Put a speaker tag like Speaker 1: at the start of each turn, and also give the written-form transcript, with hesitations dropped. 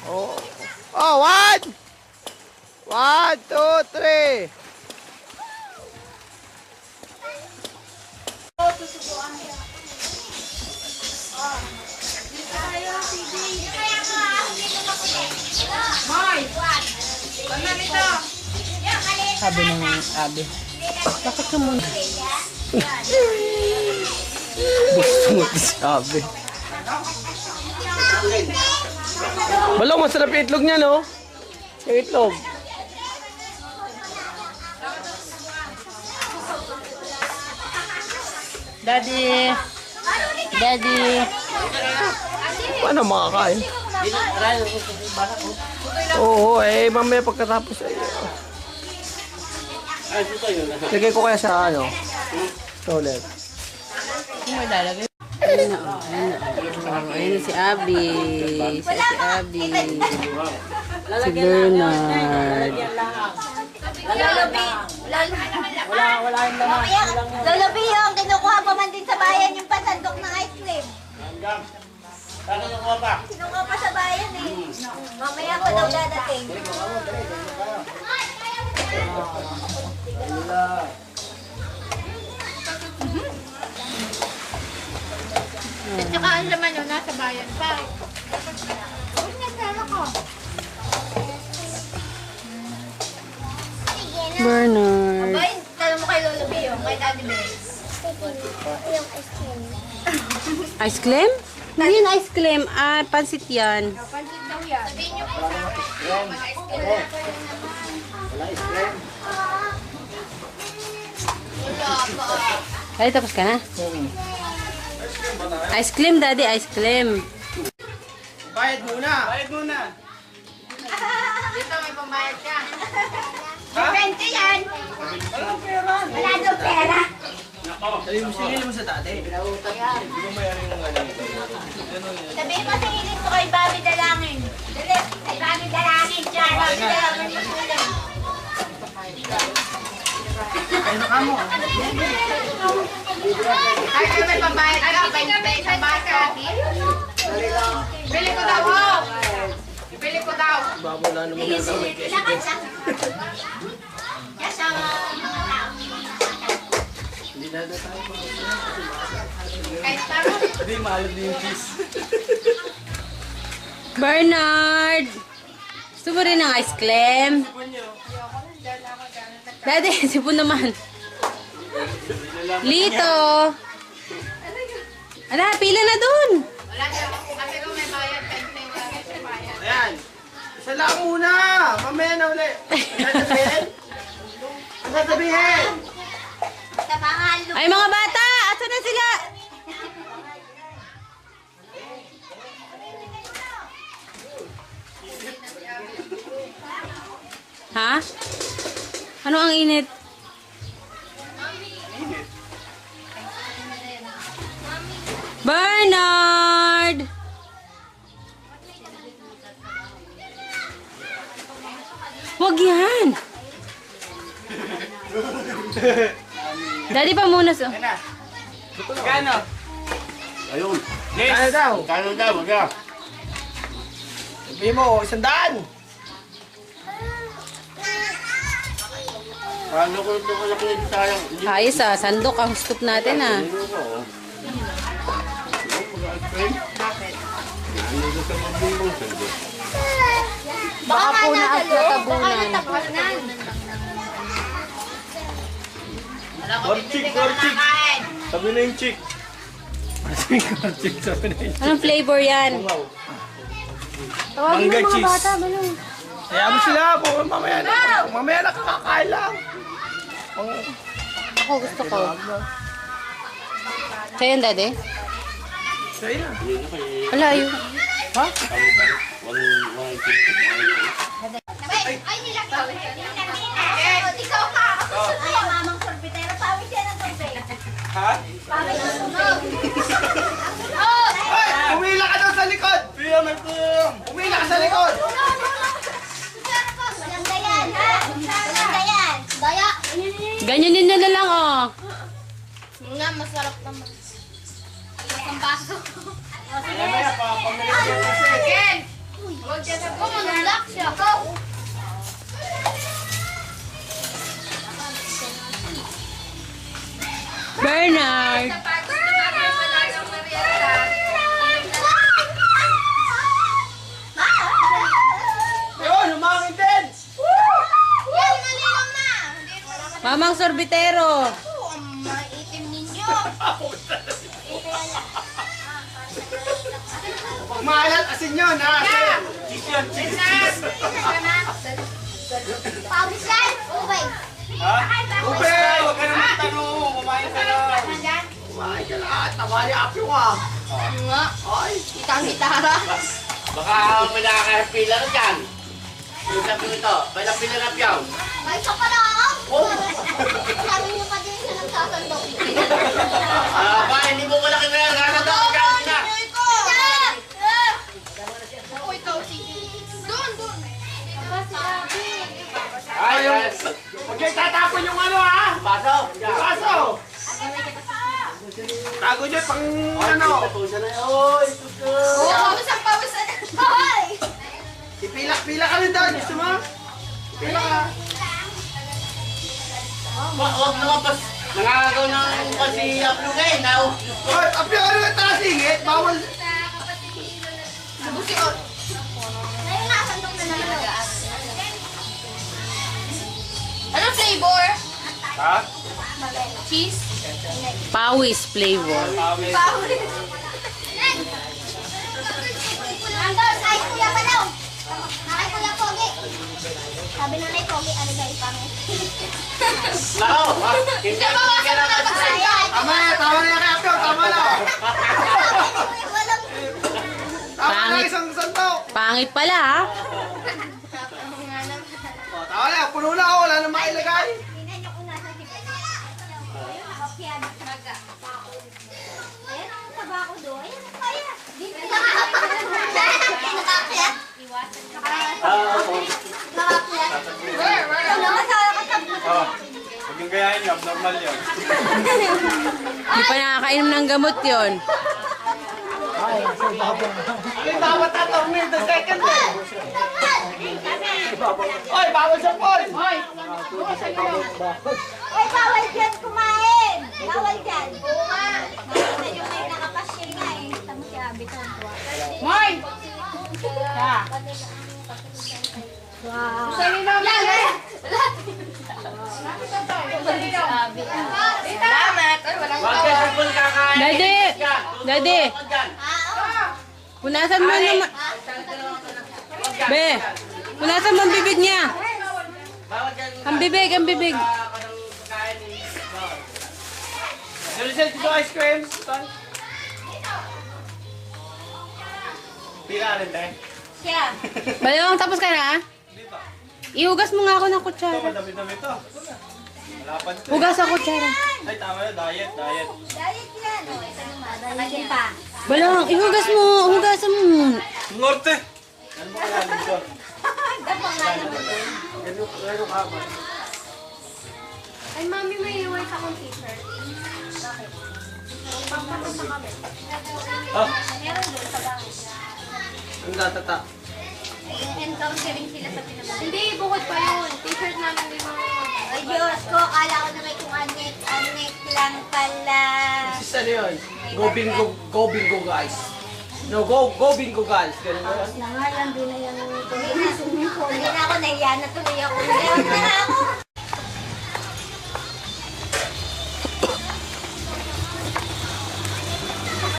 Speaker 1: Oh. Oh, one! 1, 2, 3.
Speaker 2: Sabi ng Abi. Bakit ka muna?
Speaker 1: Gusto mo sabi. Balong, masarap yung itlog niya, no? Yung itlog.
Speaker 2: Daddy. Daddy.
Speaker 1: Paano makakain? Oo, eh, mamaya pagkatapos ay... Lagay ko kaya sa ano? Toilet.
Speaker 2: Kung may lalagay. Ayun na, oh. Ayun na. Oh, ayun na si Abi. Si Abi. Si Bernard.
Speaker 3: Lolo Biyong, kinukuha pa man din sa bayan yung pasandok ng ice cream. Kinukuha pa sa bayan eh. Mamaya pa daw dadating.
Speaker 4: At saka ang laman yun, nasa bayan pa. Huwag na pera ko.
Speaker 2: Bernard.
Speaker 3: Abay, tanong mo kay Lolo Biyong, kay Daddy Bear.
Speaker 2: Ice cream? Hindi yun ice cream. Ah, pansit yan.
Speaker 4: Pansit daw yan. Sabihin niyo po
Speaker 2: Ay, tapos ka na? Ice cream, Daddy. Ice cream.
Speaker 1: Bayad muna! Bayad muna!
Speaker 4: dito may pambayad ka.
Speaker 3: Bente yan!
Speaker 1: Walang pera!
Speaker 3: Wala daw pera!
Speaker 1: Singil mo sa dati. Hindi mo mayari ng ano.
Speaker 3: Sabihin mo sa hiling ko kay Bobby Dalangin. Dali, kay Bobby Dalangin siya. Bobby Dalangin masulang.
Speaker 4: Ay, kayo may pambayad ka. 20 isang baka. Bili ko daw, ho! Bili ko daw.
Speaker 1: Babala naman yung may cash.
Speaker 3: Lakad lang. Yan sa mga tao.
Speaker 1: Hindi na tayo.
Speaker 4: Kahit taro.
Speaker 1: Hindi, mahal din yung cheese.
Speaker 2: Bernard! Gusto mo rin ng ice cream? Daddy, sipon naman. Lito! Ala, pila na dun!
Speaker 4: Wala daw. Kasi kung may bayad, 20 wala sa bayad.
Speaker 1: Ayan. Isa lang muna. Mamaya na ulit. Ano sasabihin? Ano sasabihin?
Speaker 3: Sa mga lupa.
Speaker 2: Ay, mga bata! Asan na sila? Ha? Ano ang init? Bernard! Wag yan! Daddy pa muna sa...
Speaker 1: Kano?
Speaker 5: Ayun.
Speaker 1: Kano daw?
Speaker 5: Kano daw, wala.
Speaker 1: Sabihin mo, 100.
Speaker 5: Paano ko ito kalaki na sayang?
Speaker 2: Ayos ah, sandok ang scoop natin ah. Baka po na ang tatabunan.
Speaker 1: Gorchik, gorchik. Sabi na yung chick. Gorchik, sabi na yung chick.
Speaker 2: Anong flavor yan?
Speaker 1: Wow.
Speaker 2: Tawagin
Speaker 1: Mangga
Speaker 2: mo mga
Speaker 1: cheese.
Speaker 2: bata, balong.
Speaker 1: Kaya mo sila po, mamaya na. Mamaya na kakakain lang.
Speaker 2: Ako gusto ko. Sa'yo yan, Daddy?
Speaker 1: Sa'yo na.
Speaker 2: Wala, ayun. Ha?
Speaker 3: Ay, nilakaw. Ikaw ka. Ay, mamang sorbetero. Pawis yan ang sorbet.
Speaker 1: Ha?
Speaker 3: Pawis ang sunog. Oh!
Speaker 1: Ay, umila ka daw sa likod. Umila ka sa likod.
Speaker 3: Maganda yan, ha? Maganda yan. Daya.
Speaker 2: Ganyanin nyo na lang, oh.
Speaker 4: Nga, masarap naman. Isang baso.
Speaker 1: Mamaya pa, pamili ko kasi.
Speaker 4: Ken!
Speaker 3: Huwag ka na po. Relax siya. Go.
Speaker 2: Bernard!
Speaker 1: Yun, humangin din!
Speaker 3: Yan, nalilang na.
Speaker 2: Mamang sorbitero!
Speaker 3: Ang maitim ninyo.
Speaker 1: Pag maalat, asin yun, ha?
Speaker 3: Pawis yan. Ubay.
Speaker 1: Ha? Ube! Huwag ka naman tanong! Kumain ka na! Kumain ka na! Tabali apyo ka!
Speaker 3: Nga.
Speaker 1: Ay!
Speaker 3: Kitang gitara.
Speaker 5: Baka may nakakapila ka dyan. Yung sabi ko ito, may napila na piyaw.
Speaker 3: May isa pa lang. Sabi niyo pa din siya nagsasandok.
Speaker 5: Ba, hindi mo malaki na yan. Gana daw, gana na.
Speaker 3: Ako ikaw, sige. Doon.
Speaker 5: Ay,
Speaker 1: Huwag kayo tatapon yung ano, ha?
Speaker 5: Paso.
Speaker 1: Kaso! Tago dyan pang ano!
Speaker 5: Tusa na yun. Oy, tusa.
Speaker 3: Pawisan. Hoy!
Speaker 1: Ipila ka rin doon, gusto mo? Pila ka!
Speaker 5: Huwag naman pas. Nangagaw ng kasi upload eh.
Speaker 1: Hoy, apyo ka rin talasingit! Bawal!
Speaker 3: Ngayon nakasandok na naman. Anong flavor?
Speaker 1: Ha?
Speaker 3: Cheese?
Speaker 2: Pawis flavor.
Speaker 3: Pawis. Andon, ay kuya pa daw. Ay kuya Pogi. Sabi na na Pogi, ano daw ipangit?
Speaker 5: Nako, hindi ka na kasi.
Speaker 1: Tama na yan kay apyo! Tama na!
Speaker 3: Walang...
Speaker 1: Tama na
Speaker 2: Pangit.
Speaker 1: isang santo!
Speaker 2: Pangit pala ha?
Speaker 1: O, tama na, puno na ako, wala nang mailagay!
Speaker 3: Tingnan niyo kung nasa sibay. Ayun, nakapiyad. Ayan ang tabako doon. Ayan, kaya. Dito nakapiyad. Nakapiyad. Wala ka sa katablo.
Speaker 1: Huwag yung gayahin niyo, abnormal yun.
Speaker 2: Di pa nakakainom ng gamot yon.
Speaker 1: Ay, dapat tatornil the second eh! Oy, bawal sa Paul!
Speaker 3: Ay, bawal dyan kumain. Bawal dyan. Oo nga. Bawal yung may nakapasyal nga eh. Tama si Abby to.
Speaker 4: Moy!
Speaker 3: Wow.
Speaker 4: Sa'yo naman eh! Salamat! Ay, walang
Speaker 5: Huwag ka sa pool kakain.
Speaker 2: Daddy! Daddy! Punasan mo naman. Be! Punasan mo ang bibig niya.
Speaker 5: Bawal dyan.
Speaker 2: Ang bibig, ang bibig.
Speaker 1: Nalusel dito ice cream? Pila rin tayo.
Speaker 3: Siya.
Speaker 2: Balawang tapos ka na? Ihugas mo nga ako ng kutsara.
Speaker 1: Madami-dami to. Malapan to.
Speaker 2: Hugas ang kutsara.
Speaker 1: Ay, tama na, diet.
Speaker 3: Diet yan. O, ito naman. Diet pa.
Speaker 2: Balawang, ihugas mo. Hugasan mo.
Speaker 1: Norte! Ano ba kaya dito?
Speaker 3: Dapang nga naman.
Speaker 1: Ganun ka ba?
Speaker 3: Ay, mami, may iwan sa akong t-shirt. Bakit? Pagpapunta kami.
Speaker 1: Ah,
Speaker 3: Meron doon sa bahay.
Speaker 1: ang gatata.
Speaker 3: Encountering sila sa pinamahal.
Speaker 4: Hindi, bukod pa yun. T-shirt namin din mga...
Speaker 3: Ay, Diyos ko, kala ko na may kung anek lang pala.
Speaker 1: Sis, ano yun? Go bingo guys. No, go bingo guys. Ganun ba yun?
Speaker 3: Nangalan din na yan. Hindi na ako nahiya na tuloy ako.